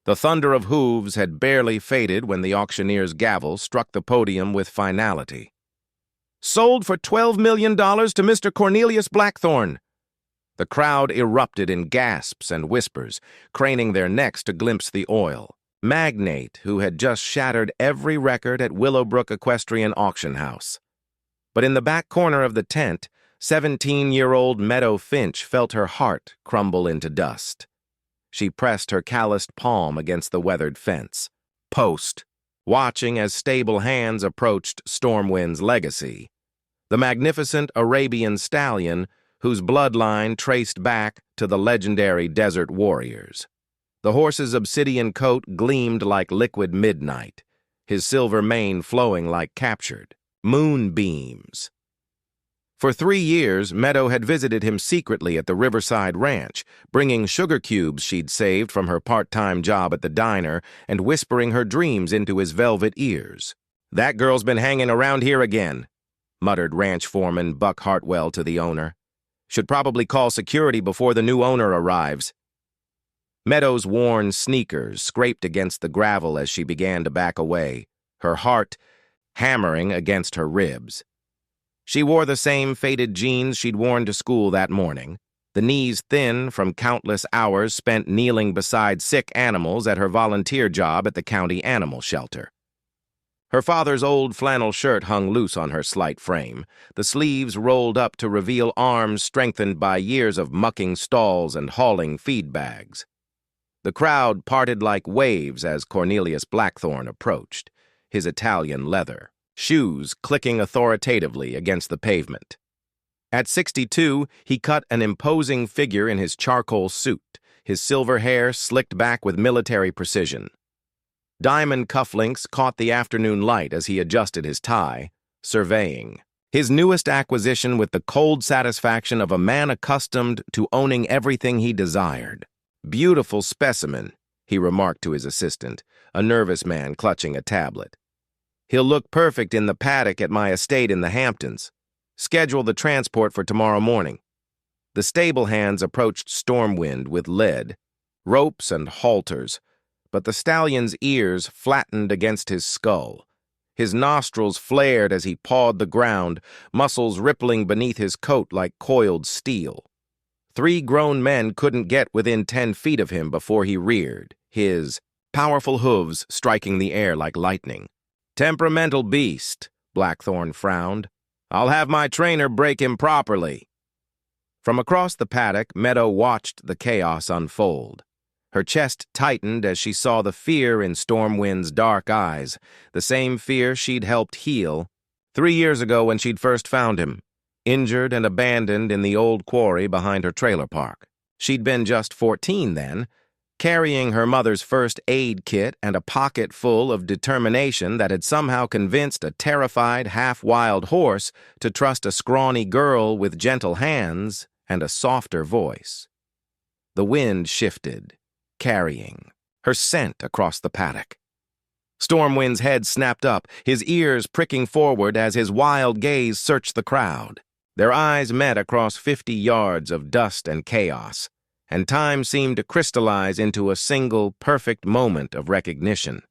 The thunder of hooves had barely faded when the auctioneer's gavel struck the podium with finality. "Sold for $12 million to Mr. Cornelius Blackthorne." The crowd erupted in gasps and whispers, craning their necks to glimpse the oil magnate who had just shattered every record at Willowbrook Equestrian Auction House. But in the back corner of the tent, 17-year-old Meadow Finch felt her heart crumble into dust. She pressed her calloused palm against the weathered fence. Post, watching as stable hands approached Stormwind's legacy. The magnificent Arabian stallion whose bloodline traced back to the legendary desert warriors. The horse's obsidian coat gleamed like liquid midnight, his silver mane flowing like captured moonbeams. For 3 years, Meadow had visited him secretly at the Riverside Ranch, bringing sugar cubes she'd saved from her part-time job at the diner and whispering her dreams into his velvet ears. "That girl's been hanging around here again," muttered ranch foreman Buck Hartwell to the owner. "Should probably call security before the new owner arrives." Meadow's worn sneakers scraped against the gravel as she began to back away, her heart hammering against her ribs. She wore the same faded jeans she'd worn to school that morning, the knees thin from countless hours spent kneeling beside sick animals at her volunteer job at the county animal shelter. Her father's old flannel shirt hung loose on her slight frame, the sleeves rolled up to reveal arms strengthened by years of mucking stalls and hauling feed bags. The crowd parted like waves as Cornelius Blackthorne approached, his Italian leather, shoes clicking authoritatively against the pavement. At 62, he cut an imposing figure in his charcoal suit, his silver hair slicked back with military precision. Diamond cufflinks caught the afternoon light as he adjusted his tie, surveying. His newest acquisition with the cold satisfaction of a man accustomed to owning everything he desired. "Beautiful specimen," he remarked to his assistant, a nervous man clutching a tablet. "He'll look perfect in the paddock at my estate in the Hamptons. Schedule the transport for tomorrow morning." The stable hands approached Stormwind with lead, ropes and halters, but the stallion's ears flattened against his skull. His nostrils flared as he pawed the ground, muscles rippling beneath his coat like coiled steel. 3 grown men couldn't get within 10 feet of him before he reared, his powerful hooves striking the air like lightning. "Temperamental beast," Blackthorne frowned. "I'll have my trainer break him properly." From across the paddock, Meadow watched the chaos unfold. Her chest tightened as she saw the fear in Stormwind's dark eyes, the same fear she'd helped heal 3 years ago when she'd first found him, injured and abandoned in the old quarry behind her trailer park. She'd been just 14 then, carrying her mother's first aid kit and a pocket full of determination that had somehow convinced a terrified, half-wild horse to trust a scrawny girl with gentle hands and a softer voice. The wind shifted, carrying her scent across the paddock. Stormwind's head snapped up, his ears pricking forward as his wild gaze searched the crowd. Their eyes met across 50 yards of dust and chaos, and time seemed to crystallize into a single, perfect moment of recognition.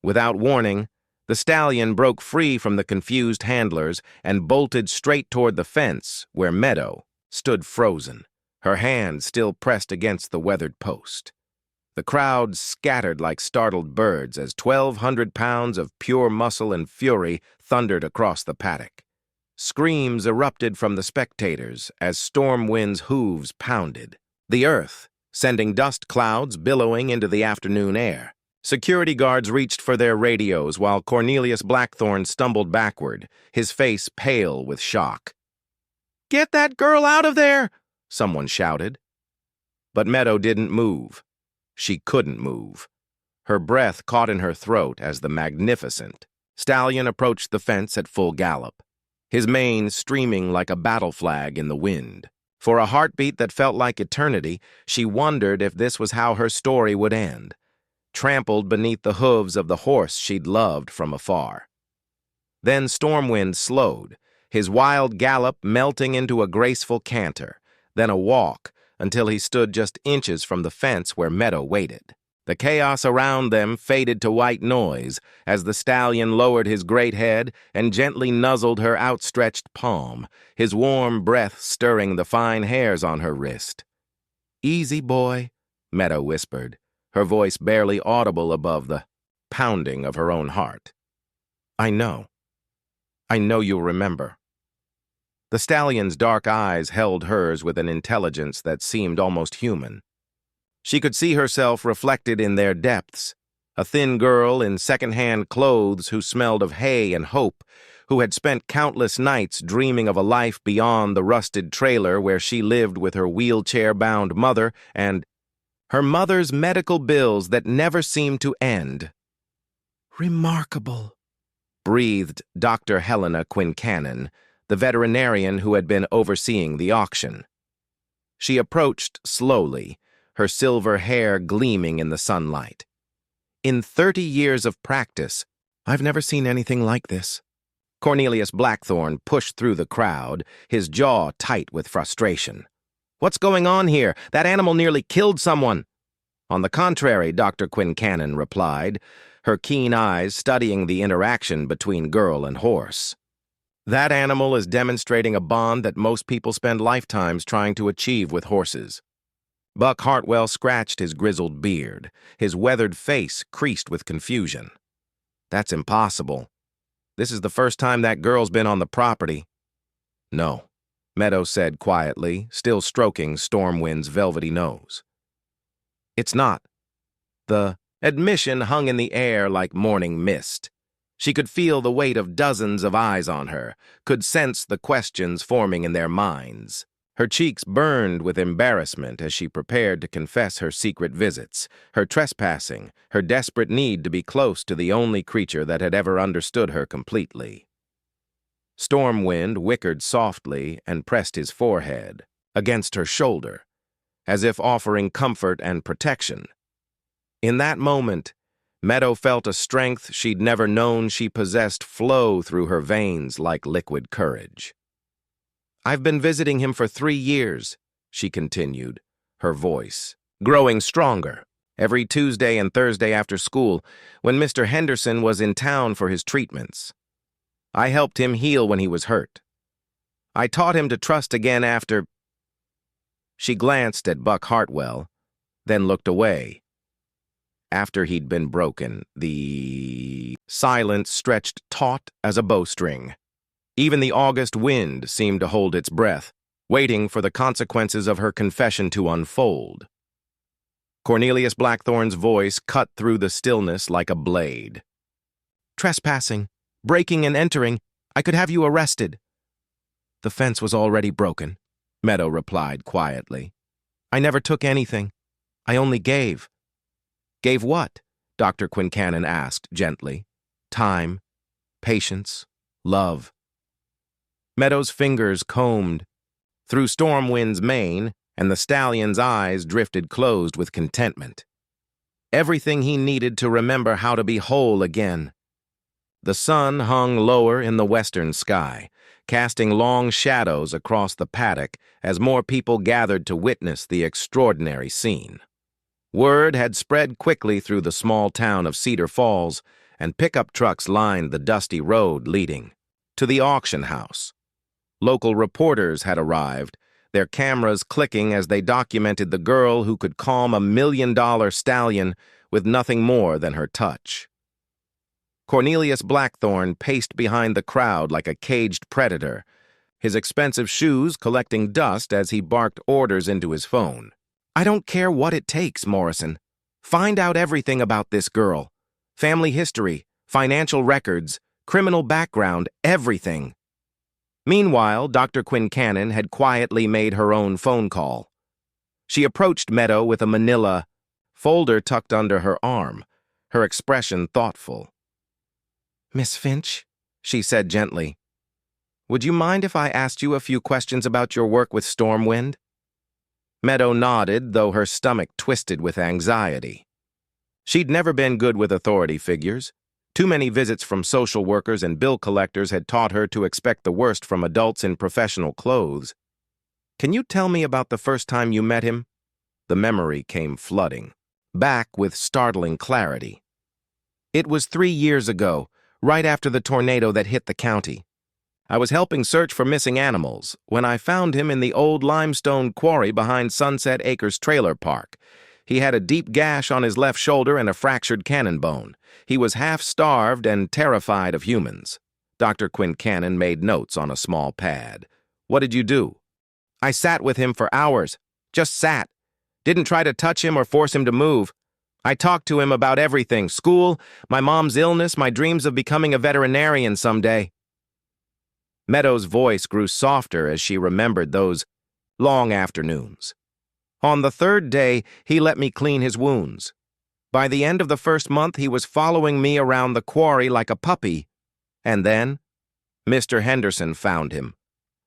Without warning, the stallion broke free from the confused handlers and bolted straight toward the fence where Meadow stood frozen, her hand still pressed against the weathered post. The crowd scattered like startled birds as 1,200 pounds of pure muscle and fury thundered across the paddock. Screams erupted from the spectators as Stormwind's hooves pounded the earth, sending dust clouds billowing into the afternoon air. Security guards reached for their radios while Cornelius Blackthorne stumbled backward, his face pale with shock. "Get that girl out of there!" someone shouted. But Meadow didn't move. She couldn't move. Her breath caught in her throat as the magnificent stallion approached the fence at full gallop, his mane streaming like a battle flag in the wind. For a heartbeat that felt like eternity, she wondered if this was how her story would end, trampled beneath the hooves of the horse she'd loved from afar. Then Stormwind slowed, his wild gallop melting into a graceful canter, then a walk, until he stood just inches from the fence where Meadow waited. The chaos around them faded to white noise as the stallion lowered his great head and gently nuzzled her outstretched palm, his warm breath stirring the fine hairs on her wrist. "Easy, boy," Meadow whispered, her voice barely audible above the pounding of her own heart. "I know. I know you'll remember." The stallion's dark eyes held hers with an intelligence that seemed almost human. She could see herself reflected in their depths, a thin girl in second-hand clothes who smelled of hay and hope, who had spent countless nights dreaming of a life beyond the rusted trailer where she lived with her wheelchair-bound mother and her mother's medical bills that never seemed to end. "Remarkable," breathed Dr. Helena Quincannon, the veterinarian who had been overseeing the auction. She approached slowly, her silver hair gleaming in the sunlight. "In 30 years of practice, I've never seen anything like this." Cornelius Blackthorne pushed through the crowd, his jaw tight with frustration. "What's going on here? That animal nearly killed someone." "On the contrary," Dr. Quincannon replied, her keen eyes studying the interaction between girl and horse. "That animal is demonstrating a bond that most people spend lifetimes trying to achieve with horses." Buck Hartwell scratched his grizzled beard, his weathered face creased with confusion. "That's impossible. This is the first time that girl's been on the property." "No," Meadow said quietly, still stroking Stormwind's velvety nose. "It's not." The admission hung in the air like morning mist. She could feel the weight of dozens of eyes on her, could sense the questions forming in their minds. Her cheeks burned with embarrassment as she prepared to confess her secret visits, her trespassing, her desperate need to be close to the only creature that had ever understood her completely. Stormwind whickered softly and pressed his forehead against her shoulder, as if offering comfort and protection. In that moment, Meadow felt a strength she'd never known she possessed flow through her veins like liquid courage. "I've been visiting him for 3 years, she continued, her voice growing stronger, every Tuesday and Thursday after school when Mr. Henderson was in town for his treatments. I helped him heal when he was hurt. I taught him to trust again after—" She glanced at Buck Hartwell, then looked away. "After he'd been broken, the silence stretched taut as a bowstring. Even the August wind seemed to hold its breath, waiting for the consequences of her confession to unfold." Cornelius Blackthorne's voice cut through the stillness like a blade. "Trespassing, breaking and entering. I could have you arrested." "The fence was already broken," Meadow replied quietly. "I never took anything. I only gave." "Gave what?" Dr. Quincannon asked gently. "Time, patience, love." Meadow's fingers combed through Stormwind's mane, and the stallion's eyes drifted closed with contentment. Everything he needed to remember how to be whole again. The sun hung lower in the western sky, casting long shadows across the paddock as more people gathered to witness the extraordinary scene. Word had spread quickly through the small town of Cedar Falls, and pickup trucks lined the dusty road leading to the auction house. Local reporters had arrived, their cameras clicking as they documented the girl who could calm a $1 million stallion with nothing more than her touch. Cornelius Blackthorne paced behind the crowd like a caged predator, his expensive shoes collecting dust as he barked orders into his phone. "I don't care what it takes, Morrison. Find out everything about this girl. Family history, financial records, criminal background, everything." Meanwhile, Dr. Quincannon had quietly made her own phone call. She approached Meadow with a manila folder tucked under her arm, her expression thoughtful. "Miss Finch," she said gently, "would you mind if I asked you a few questions about your work with Stormwind?" Meadow nodded, though her stomach twisted with anxiety. She'd never been good with authority figures. Too many visits from social workers and bill collectors had taught her to expect the worst from adults in professional clothes. "Can you tell me about the first time you met him?" The memory came flooding. back with startling clarity. It was 3 years ago, right after the tornado that hit the county. I was helping search for missing animals when I found him in the old limestone quarry behind Sunset Acres Trailer Park. He had a deep gash on his left shoulder and a fractured cannon bone. He was half-starved and terrified of humans. Dr. Quincannon made notes on a small pad. What did you do? I sat with him for hours. Just sat. Didn't try to touch him or force him to move. I talked to him about everything: school, my mom's illness, my dreams of becoming a veterinarian someday. Meadow's voice grew softer as she remembered those long afternoons. On the third day, he let me clean his wounds. By the end of the first month, he was following me around the quarry like a puppy. And then, Mr. Henderson found him.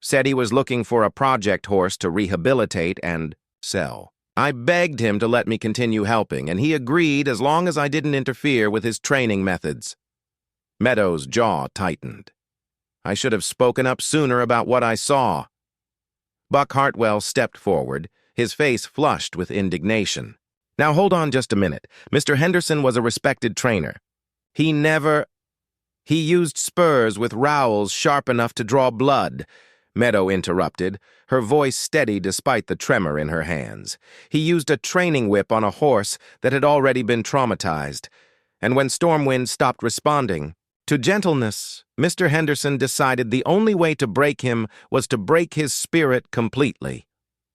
Said he was looking for a project horse to rehabilitate and sell. I begged him to let me continue helping, and he agreed as long as I didn't interfere with his training methods. Meadow's jaw tightened. I should have spoken up sooner about what I saw. Buck Hartwell stepped forward, his face flushed with indignation. Now hold on just a minute. Mr. Henderson was a respected trainer. He used spurs with rowels sharp enough to draw blood, Meadow interrupted, her voice steady despite the tremor in her hands. He used a training whip on a horse that had already been traumatized, and when Stormwind stopped responding to gentleness, Mr. Henderson decided the only way to break him was to break his spirit completely.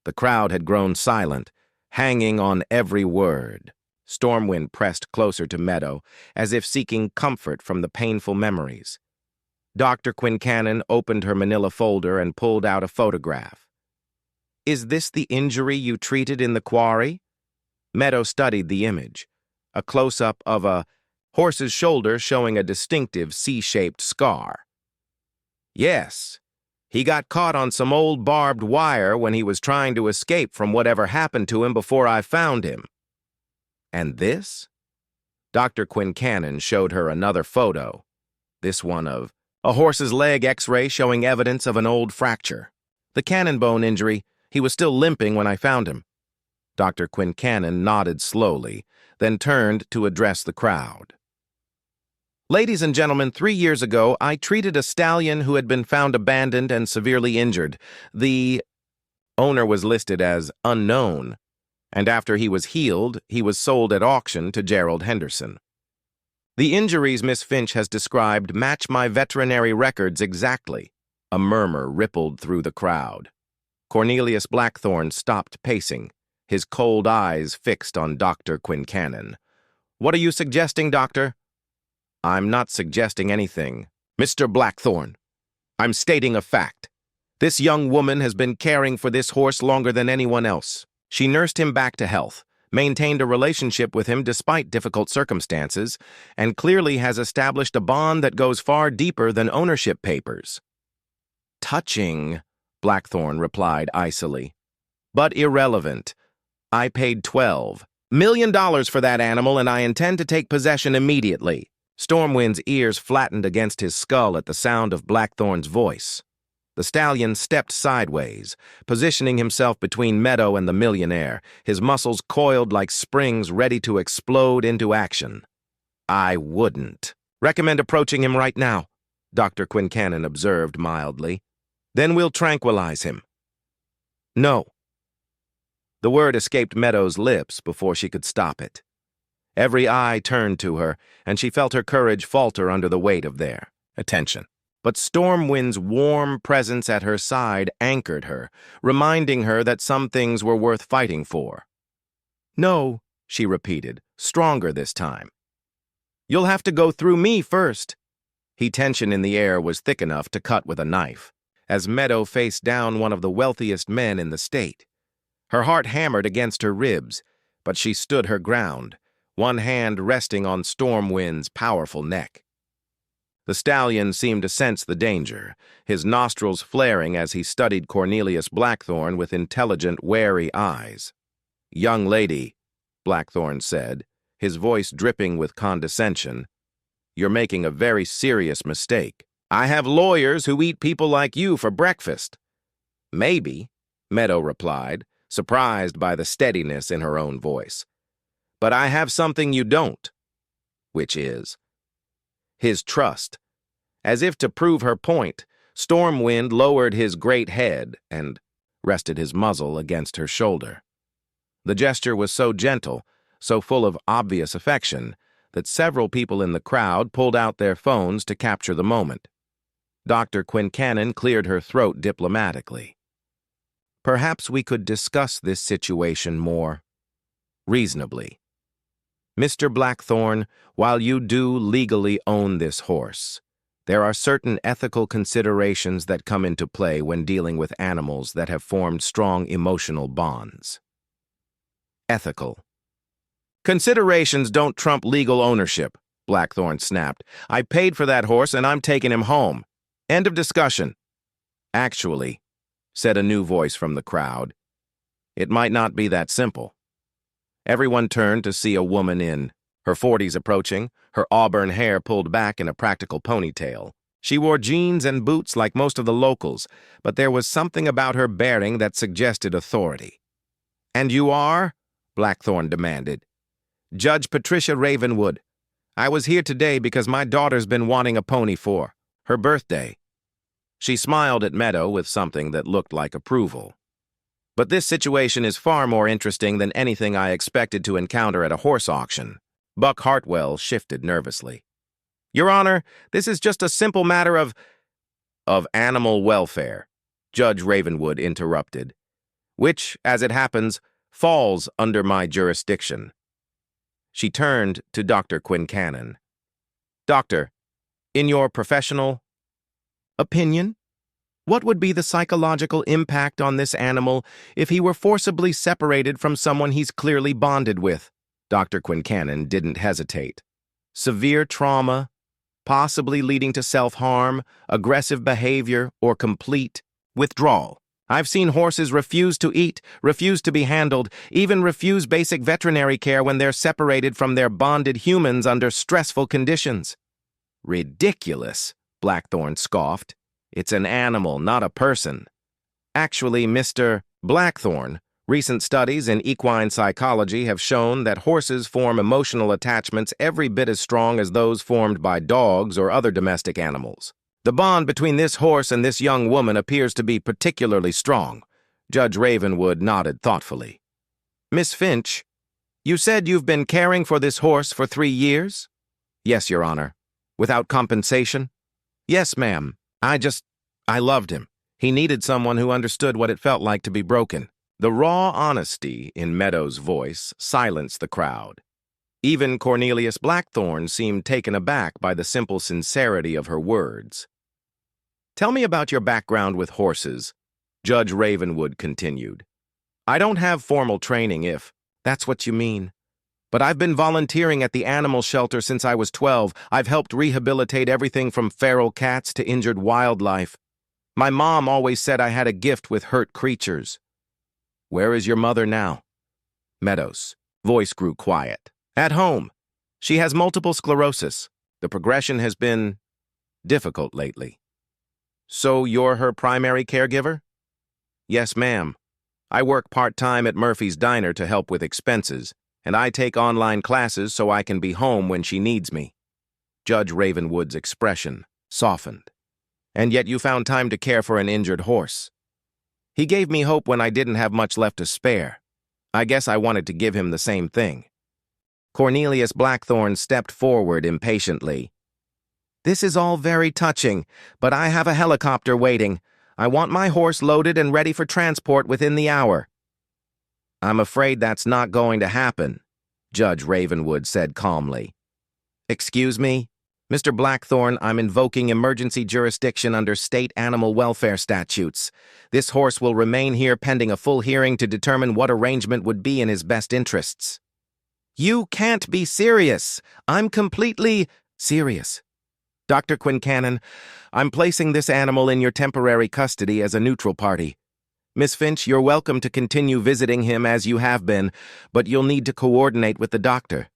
The crowd had grown silent, hanging on every word. Stormwind pressed closer to Meadow, as if seeking comfort from the painful memories. Dr. Quincannon opened her manila folder and pulled out a photograph. Is this the injury you treated in the quarry? Meadow studied the image, a close-up of a horse's shoulder showing a distinctive C-shaped scar. Yes, he got caught on some old barbed wire when he was trying to escape from whatever happened to him before I found him. And this? Dr. Quincannon showed her another photo, this one of a horse's leg X-ray showing evidence of an old fracture. The cannon bone injury, he was still limping when I found him. Dr. Quincannon nodded slowly, then turned to address the crowd. Ladies and gentlemen, 3 years ago, I treated a stallion who had been found abandoned and severely injured. The owner was listed as unknown, and after he was healed, he was sold at auction to Gerald Henderson. The injuries Miss Finch has described match my veterinary records exactly. A murmur rippled through the crowd. Cornelius Blackthorne stopped pacing, his cold eyes fixed on Dr. Quincannon. What are you suggesting, Doctor? I'm not suggesting anything, Mr. Blackthorne. I'm stating a fact. This young woman has been caring for this horse longer than anyone else. She nursed him back to health, maintained a relationship with him despite difficult circumstances, and clearly has established a bond that goes far deeper than ownership papers. Touching, Blackthorne replied icily. But irrelevant. I paid $12 million for that animal, and I intend to take possession immediately. Stormwind's ears flattened against his skull at the sound of Blackthorne's voice. The stallion stepped sideways, positioning himself between Meadow and the millionaire, his muscles coiled like springs ready to explode into action. I wouldn't recommend approaching him right now, Dr. Quincannon observed mildly. Then we'll tranquilize him. No. The word escaped Meadow's lips before she could stop it. Every eye turned to her, and she felt her courage falter under the weight of their attention. But Stormwind's warm presence at her side anchored her, reminding her that some things were worth fighting for. No, she repeated, stronger this time. You'll have to go through me first. Tension in the air was thick enough to cut with a knife, as Meadow faced down one of the wealthiest men in the state. Her heart hammered against her ribs, but she stood her ground, one hand resting on Stormwind's powerful neck. The stallion seemed to sense the danger, his nostrils flaring as he studied Cornelius Blackthorne with intelligent, wary eyes. "Young lady," Blackthorne said, his voice dripping with condescension, "you're making a very serious mistake. I have lawyers who eat people like you for breakfast." "Maybe," Meadow replied, surprised by the steadiness in her own voice. But I have something you don't, which is his trust. As if to prove her point, Stormwind lowered his great head and rested his muzzle against her shoulder. The gesture was so gentle, so full of obvious affection, that several people in the crowd pulled out their phones to capture the moment. Dr. Quincannon cleared her throat diplomatically. Perhaps we could discuss this situation more reasonably. Mr. Blackthorn, while you do legally own this horse, there are certain ethical considerations that come into play when dealing with animals that have formed strong emotional bonds. Ethical. Considerations don't trump legal ownership, Blackthorn snapped. I paid for that horse and I'm taking him home. End of discussion. Actually, said a new voice from the crowd, it might not be that simple. Everyone turned to see a woman in her 40s approaching, her auburn hair pulled back in a practical ponytail. She wore jeans and boots like most of the locals, but there was something about her bearing that suggested authority. And you are? Blackthorn demanded. Judge Patricia Ravenwood. I was here today because my daughter's been wanting a pony for her birthday. She smiled at Meadow with something that looked like approval. But this situation is far more interesting than anything I expected to encounter at a horse auction. Buck Hartwell shifted nervously. Your Honor, this is just a simple matter of animal welfare, Judge Ravenwood interrupted, which, as it happens, falls under my jurisdiction. She turned to Dr. Quincannon. Doctor, in your professional opinion, what would be the psychological impact on this animal if he were forcibly separated from someone he's clearly bonded with? Dr. Quincannon didn't hesitate. Severe trauma, possibly leading to self-harm, aggressive behavior, or complete withdrawal. I've seen horses refuse to eat, refuse to be handled, even refuse basic veterinary care when they're separated from their bonded humans under stressful conditions. Ridiculous, Blackthorn scoffed. It's an animal, not a person. Actually, Mr. Blackthorn, recent studies in equine psychology have shown that horses form emotional attachments every bit as strong as those formed by dogs or other domestic animals. The bond between this horse and this young woman appears to be particularly strong. Judge Ravenwood nodded thoughtfully. Miss Finch, you said you've been caring for this horse for 3 years? Yes, Your Honor. Without compensation? Yes, ma'am. I loved him. He needed someone who understood what it felt like to be broken. The raw honesty in Meadow's voice silenced the crowd. Even Cornelius Blackthorn seemed taken aback by the simple sincerity of her words. Tell me about your background with horses, Judge Ravenwood continued. I don't have formal training, if that's what you mean. But I've been volunteering at the animal shelter since I was 12. I've helped rehabilitate everything from feral cats to injured wildlife. My mom always said I had a gift with hurt creatures. Where is your mother now? Meadows' voice grew quiet. At home. She has multiple sclerosis. The progression has been difficult lately. So you're her primary caregiver? Yes, ma'am. I work part-time at Murphy's Diner to help with expenses, and I take online classes so I can be home when she needs me. Judge Ravenwood's expression softened. And yet you found time to care for an injured horse. He gave me hope when I didn't have much left to spare. I guess I wanted to give him the same thing. Cornelius Blackthorn stepped forward impatiently. This is all very touching, but I have a helicopter waiting. I want my horse loaded and ready for transport within the hour. I'm afraid that's not going to happen, Judge Ravenwood said calmly. Excuse me? Mr. Blackthorn, I'm invoking emergency jurisdiction under state animal welfare statutes. This horse will remain here pending a full hearing to determine what arrangement would be in his best interests. You can't be serious. I'm completely serious. Dr. Quincannon, I'm placing this animal in your temporary custody as a neutral party. Miss Finch, you're welcome to continue visiting him as you have been, but you'll need to coordinate with the doctor.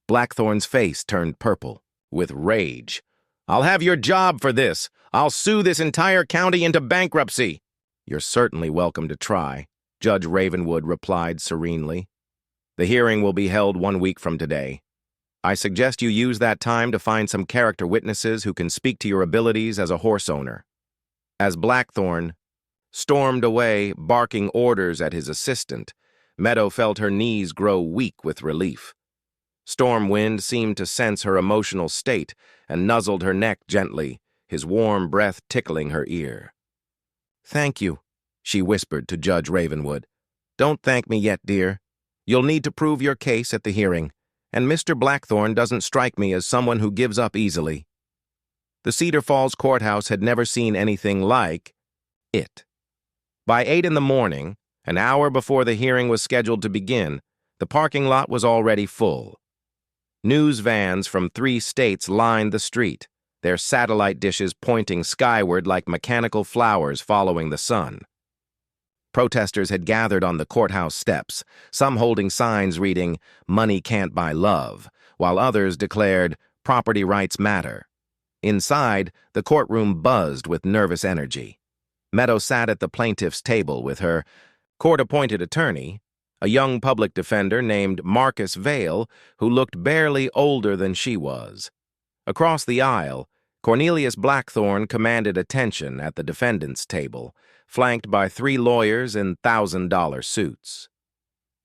Blackthorn's face turned purple with rage. I'll have your job for this. I'll sue this entire county into bankruptcy. You're certainly welcome to try, Judge Ravenwood replied serenely. The hearing will be held 1 week from today. I suggest you use that time to find some character witnesses who can speak to your abilities as a horse owner. As Blackthorn stormed away, barking orders at his assistant, Meadow felt her knees grow weak with relief. Stormwind seemed to sense her emotional state and nuzzled her neck gently, his warm breath tickling her ear. "Thank you," she whispered to Judge Ravenwood. "Don't thank me yet, dear. You'll need to prove your case at the hearing, and Mr. Blackthorn doesn't strike me as someone who gives up easily." The Cedar Falls courthouse had never seen anything like it. By 8 in the morning, an hour before the hearing was scheduled to begin, the parking lot was already full. News vans from 3 states lined the street, their satellite dishes pointing skyward like mechanical flowers following the sun. Protesters had gathered on the courthouse steps, some holding signs reading, "Money can't buy love," while others declared, "Property rights matter." Inside, the courtroom buzzed with nervous energy. Meadow sat at the plaintiff's table with her court-appointed attorney, a young public defender named Marcus Vale, who looked barely older than she was. Across the aisle, Cornelius Blackthorn commanded attention at the defendant's table, flanked by 3 lawyers in $1,000 suits.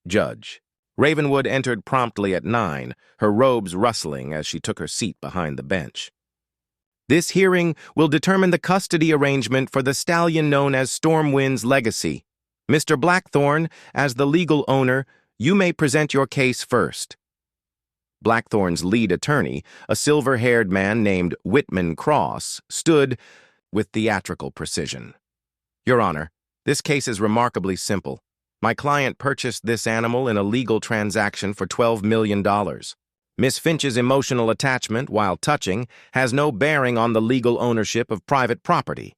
Judge Ravenwood entered promptly at 9, her robes rustling as she took her seat behind the bench. "This hearing will determine the custody arrangement for the stallion known as Stormwind's Legacy. Mr. Blackthorn, as the legal owner, you may present your case first." Blackthorn's lead attorney, a silver-haired man named Whitman Cross, stood with theatrical precision. "Your Honor, this case is remarkably simple. My client purchased this animal in a legal transaction for $12 million. Miss Finch's emotional attachment, while touching, has no bearing on the legal ownership of private property."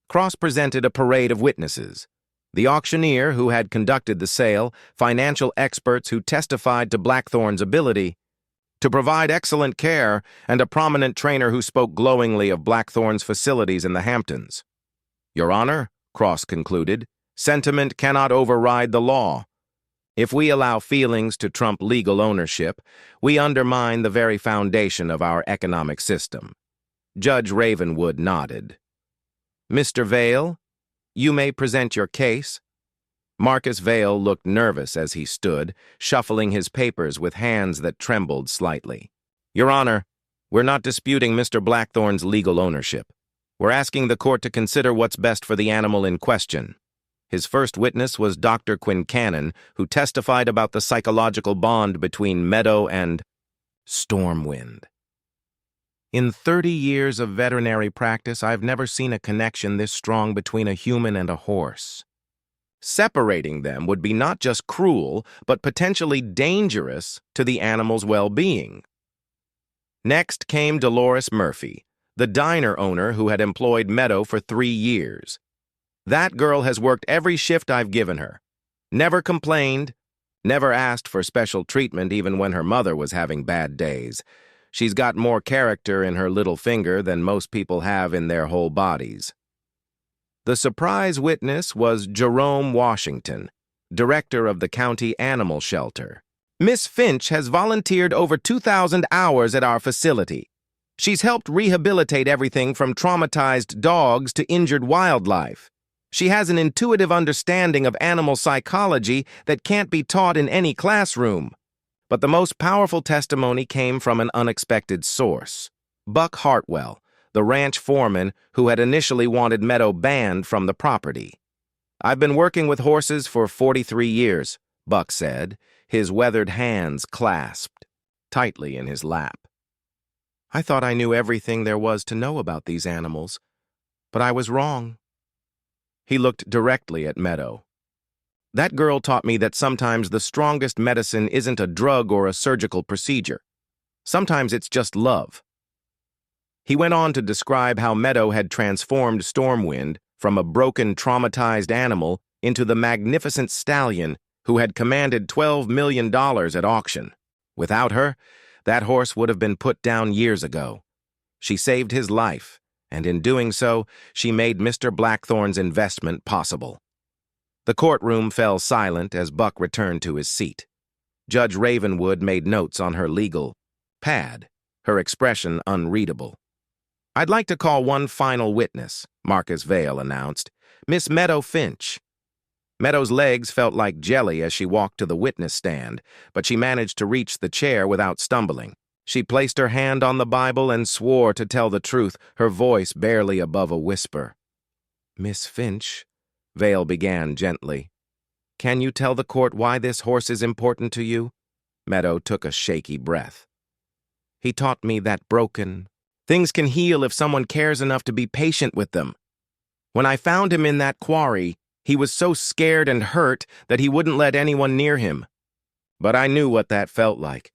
Cross presented a parade of witnesses: the auctioneer who had conducted the sale, financial experts who testified to Blackthorn's ability to provide excellent care, and a prominent trainer who spoke glowingly of Blackthorn's facilities in the Hamptons. "Your Honor," Cross concluded, "sentiment cannot override the law. If we allow feelings to trump legal ownership, we undermine the very foundation of our economic system." Judge Ravenwood nodded. "Mr. Vale, you may present your case." Marcus Vale looked nervous as he stood, shuffling his papers with hands that trembled slightly. "Your Honor, we're not disputing Mr. Blackthorn's legal ownership. We're asking the court to consider what's best for the animal in question." His first witness was Dr. Quincannon, who testified about the psychological bond between Meadow and Stormwind. "In 30 years of veterinary practice, I've never seen a connection this strong between a human and a horse. Separating them would be not just cruel, but potentially dangerous to the animal's well-being." Next came Dolores Murphy, the diner owner who had employed Meadow for 3 years. "That girl has worked every shift I've given her. Never complained, never asked for special treatment even when her mother was having bad days. She's got more character in her little finger than most people have in their whole bodies." The surprise witness was Jerome Washington, director of the county animal shelter. "Miss Finch has volunteered over 2,000 hours at our facility. She's helped rehabilitate everything from traumatized dogs to injured wildlife. She has an intuitive understanding of animal psychology that can't be taught in any classroom." But the most powerful testimony came from an unexpected source: Buck Hartwell, the ranch foreman who had initially wanted Meadow banned from the property. "I've been working with horses for 43 years, Buck said, his weathered hands clasped tightly in his lap. "I thought I knew everything there was to know about these animals, but I was wrong." He looked directly at Meadow. "That girl taught me that sometimes the strongest medicine isn't a drug or a surgical procedure. Sometimes it's just love." He went on to describe how Meadow had transformed Stormwind from a broken, traumatized animal into the magnificent stallion who had commanded $12 million at auction. Without her, that horse would have been put down years ago. She saved his life, and in doing so, she made Mr. Blackthorn's investment possible. The courtroom fell silent as Buck returned to his seat. Judge Ravenwood made notes on her legal pad, her expression unreadable. "I'd like to call one final witness," Marcus Vale announced. "Miss Meadow Finch." Meadow's legs felt like jelly as she walked to the witness stand, but she managed to reach the chair without stumbling. She placed her hand on the Bible and swore to tell the truth, her voice barely above a whisper. "Miss Finch," Vale began gently, "can you tell the court why this horse is important to you?" Meadow took a shaky breath. "He taught me that broken things can heal if someone cares enough to be patient with them. When I found him in that quarry, he was so scared and hurt that he wouldn't let anyone near him. But I knew what that felt like.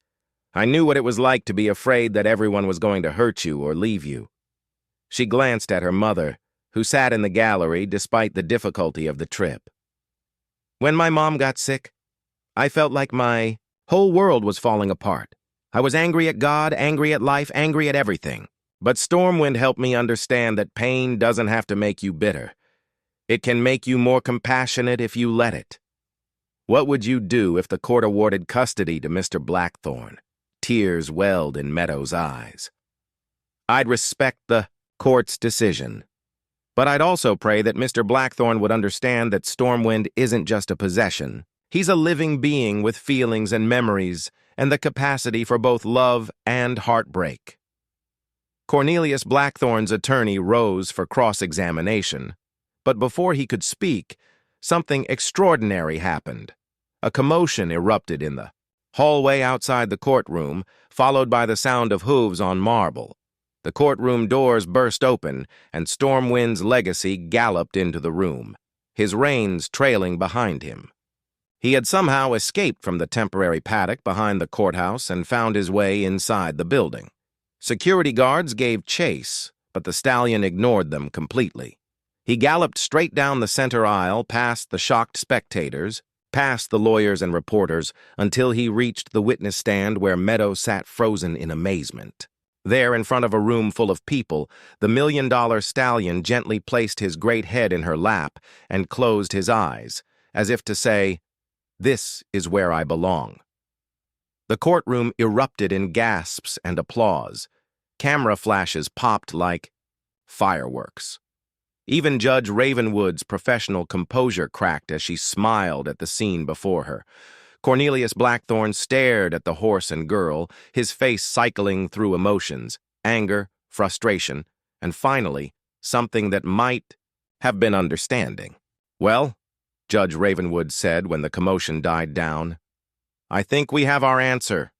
I knew what it was like to be afraid that everyone was going to hurt you or leave you." She glanced at her mother, who sat in the gallery despite the difficulty of the trip. "When my mom got sick, I felt like my whole world was falling apart. I was angry at God, angry at life, angry at everything. But Stormwind helped me understand that pain doesn't have to make you bitter. It can make you more compassionate if you let it." "What would you do if the court awarded custody to Mr. Blackthorn?" Tears welled in Meadow's eyes. "I'd respect the court's decision. But I'd also pray that Mr. Blackthorn would understand that Stormwind isn't just a possession. He's a living being with feelings and memories and the capacity for both love and heartbreak." Cornelius Blackthorn's attorney rose for cross-examination, but before he could speak, something extraordinary happened. A commotion erupted in the hallway outside the courtroom, followed by the sound of hooves on marble. The courtroom doors burst open, and Stormwind's legacy galloped into the room, his reins trailing behind him. He had somehow escaped from the temporary paddock behind the courthouse and found his way inside the building. Security guards gave chase, but the stallion ignored them completely. He galloped straight down the center aisle, past the shocked spectators, past the lawyers and reporters, until he reached the witness stand where Meadow sat frozen in amazement. There, in front of a room full of people, the $1 million stallion gently placed his great head in her lap and closed his eyes, as if to say, "This is where I belong." The courtroom erupted in gasps and applause. Camera flashes popped like fireworks. Even Judge Ravenwood's professional composure cracked as she smiled at the scene before her. Cornelius Blackthorn stared at the horse and girl, his face cycling through emotions, anger, frustration, and finally, something that might have been understanding. "Well," Judge Ravenwood said when the commotion died down, "I think we have our answer."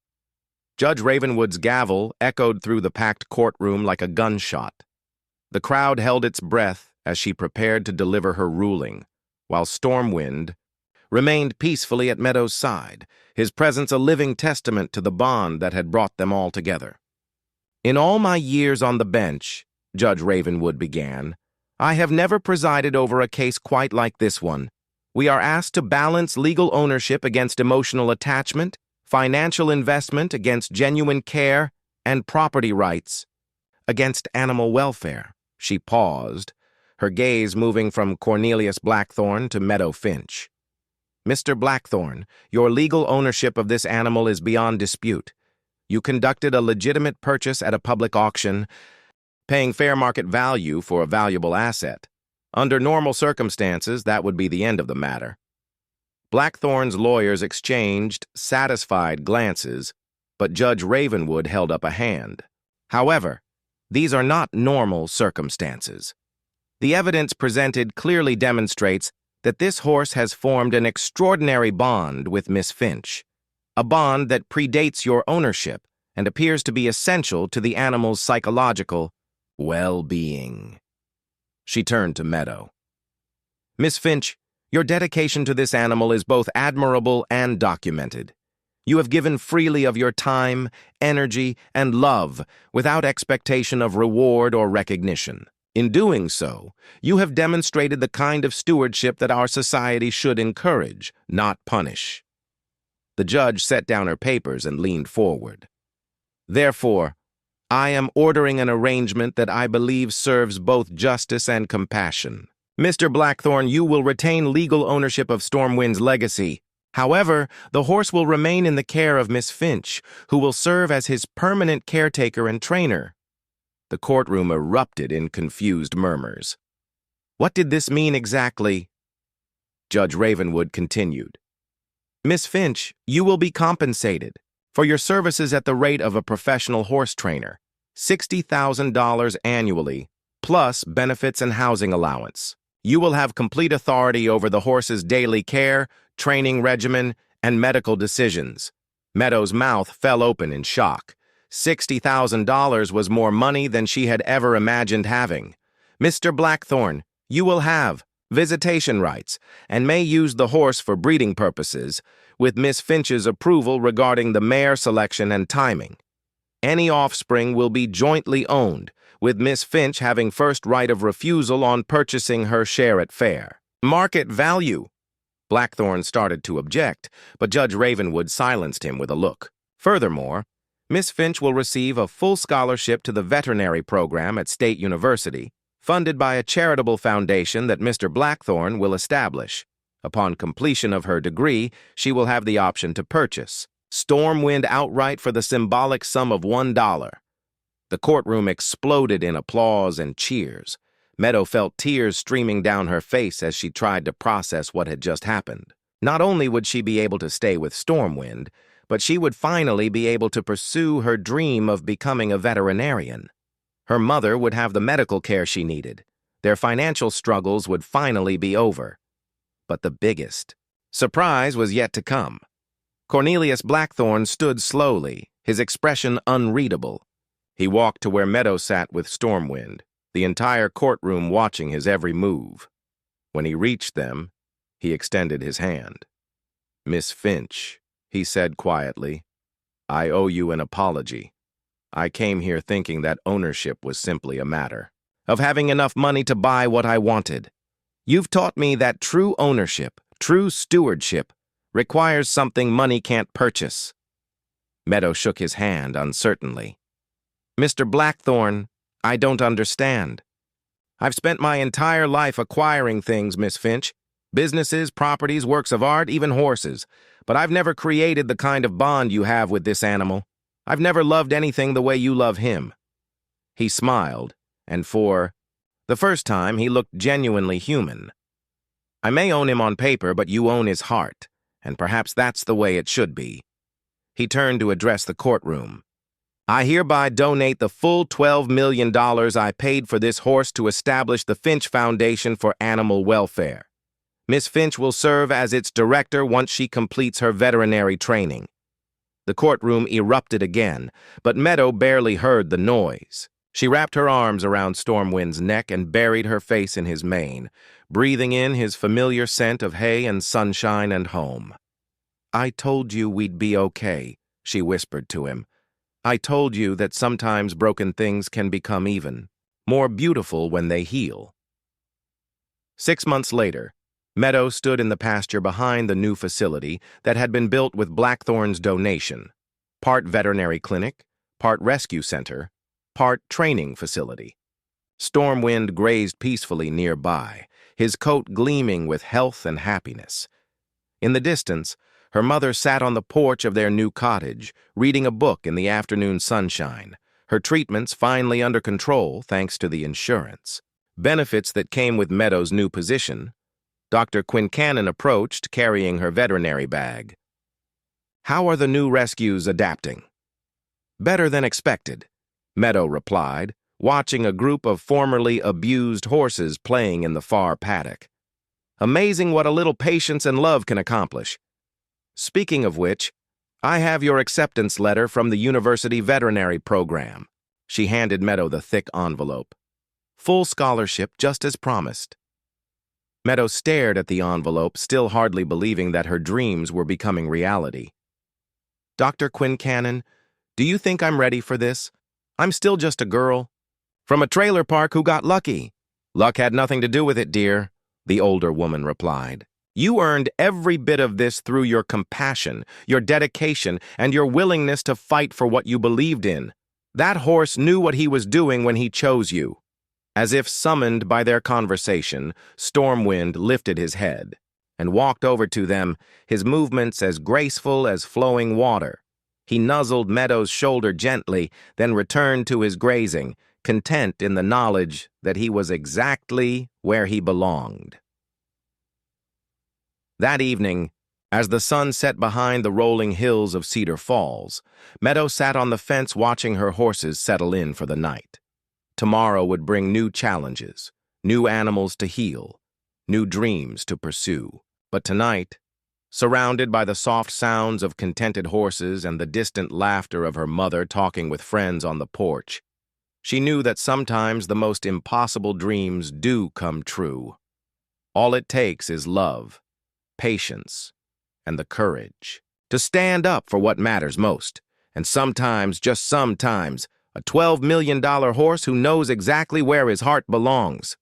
Judge Ravenwood's gavel echoed through the packed courtroom like a gunshot. The crowd held its breath as she prepared to deliver her ruling, while Stormwind remained peacefully at Meadow's side, his presence a living testament to the bond that had brought them all together. "In all my years on the bench," Judge Ravenwood began, "I have never presided over a case quite like this one. We are asked to balance legal ownership against emotional attachment, financial investment against genuine care, and property rights against animal welfare." She paused, her gaze moving from Cornelius Blackthorn to Meadow Finch. "Mr. Blackthorn, your legal ownership of this animal is beyond dispute. You conducted a legitimate purchase at a public auction, paying fair market value for a valuable asset. Under normal circumstances, that would be the end of the matter." Blackthorn's lawyers exchanged satisfied glances, but Judge Ravenwood held up a hand. "However, these are not normal circumstances. The evidence presented clearly demonstrates that this horse has formed an extraordinary bond with Miss Finch, a bond that predates your ownership and appears to be essential to the animal's psychological well-being." She turned to Meadow. "Miss Finch, your dedication to this animal is both admirable and documented. You have given freely of your time, energy, and love without expectation of reward or recognition. In doing so, you have demonstrated the kind of stewardship that our society should encourage, not punish." The judge set down her papers and leaned forward. "Therefore, I am ordering an arrangement that I believe serves both justice and compassion. Mr. Blackthorn, you will retain legal ownership of Stormwind's legacy, However, the horse will remain in the care of Miss Finch, who will serve as his permanent caretaker and trainer. The courtroom erupted in confused murmurs. What did this mean exactly? Judge Ravenwood continued. Miss Finch, you will be compensated for your services at the rate of a professional horse trainer, $60,000 annually, plus benefits and housing allowance. You will have complete authority over the horse's daily care, training regimen, and medical decisions. Meadow's mouth fell open in shock. $60,000 was more money than she had ever imagined having. Mr. Blackthorne, you will have visitation rights and may use the horse for breeding purposes, with Miss Finch's approval regarding the mare selection and timing. Any offspring will be jointly owned, with Miss Finch having first right of refusal on purchasing her share at fair market value. Blackthorne started to object, but Judge Ravenwood silenced him with a look. Furthermore, Miss Finch will receive a full scholarship to the veterinary program at State University, funded by a charitable foundation that Mr. Blackthorne will establish. Upon completion of her degree, she will have the option to purchase Stormwind outright for the symbolic sum of $1. The courtroom exploded in applause and cheers. Meadow felt tears streaming down her face as she tried to process what had just happened. Not only would she be able to stay with Stormwind, but she would finally be able to pursue her dream of becoming a veterinarian. Her mother would have the medical care she needed. Their financial struggles would finally be over. But the biggest surprise was yet to come. Cornelius Blackthorne stood slowly, his expression unreadable. He walked to where Meadow sat with Stormwind, the entire courtroom watching his every move. When he reached them, he extended his hand. Miss Finch, he said quietly, I owe you an apology. I came here thinking that ownership was simply a matter of having enough money to buy what I wanted. You've taught me that true ownership, true stewardship, requires something money can't purchase. Meadow shook his hand uncertainly. Mr. Blackthorne, I don't understand. I've spent my entire life acquiring things, Miss Finch. Businesses, properties, works of art, even horses. But I've never created the kind of bond you have with this animal. I've never loved anything the way you love him. He smiled, and for the first time he looked genuinely human. I may own him on paper, but you own his heart, and perhaps that's the way it should be. He turned to address the courtroom. I hereby donate the full $12 million I paid for this horse to establish the Finch Foundation for Animal Welfare. Miss Finch will serve as its director once she completes her veterinary training. The courtroom erupted again, but Meadow barely heard the noise. She wrapped her arms around Stormwind's neck and buried her face in his mane, breathing in his familiar scent of hay and sunshine and home. I told you we'd be okay, she whispered to him. I told you that sometimes broken things can become even more beautiful when they heal. 6 months later, Meadow stood in the pasture behind the new facility that had been built with Blackthorne's donation, part veterinary clinic, part rescue center, part training facility. Stormwind grazed peacefully nearby, his coat gleaming with health and happiness. In the distance, her mother sat on the porch of their new cottage, reading a book in the afternoon sunshine, her treatments finally under control thanks to the insurance. Benefits that came with Meadow's new position. Dr. Quincannon approached, carrying her veterinary bag. How are the new rescues adapting? Better than expected, Meadow replied, watching a group of formerly abused horses playing in the far paddock. Amazing what a little patience and love can accomplish. Speaking of which, I have your acceptance letter from the university veterinary program. She handed Meadow the thick envelope. Full scholarship, just as promised. Meadow stared at the envelope, still hardly believing that her dreams were becoming reality. Dr. Quincannon, do you think I'm ready for this? I'm still just a girl. From a trailer park who got lucky. Luck had nothing to do with it, dear, the older woman replied. You earned every bit of this through your compassion, your dedication, and your willingness to fight for what you believed in. That horse knew what he was doing when he chose you. As if summoned by their conversation, Stormwind lifted his head. and walked over to them, his movements as graceful as flowing water. He nuzzled Meadow's shoulder gently, then returned to his grazing, content in the knowledge that he was exactly where he belonged. That evening, as the sun set behind the rolling hills of Cedar Falls, Meadow sat on the fence watching her horses settle in for the night. Tomorrow would bring new challenges, new animals to heal, new dreams to pursue. But tonight, surrounded by the soft sounds of contented horses and the distant laughter of her mother talking with friends on the porch, she knew that sometimes the most impossible dreams do come true. All it takes is love, patience, and the courage to stand up for what matters most. And sometimes, just sometimes, a $12 million horse who knows exactly where his heart belongs.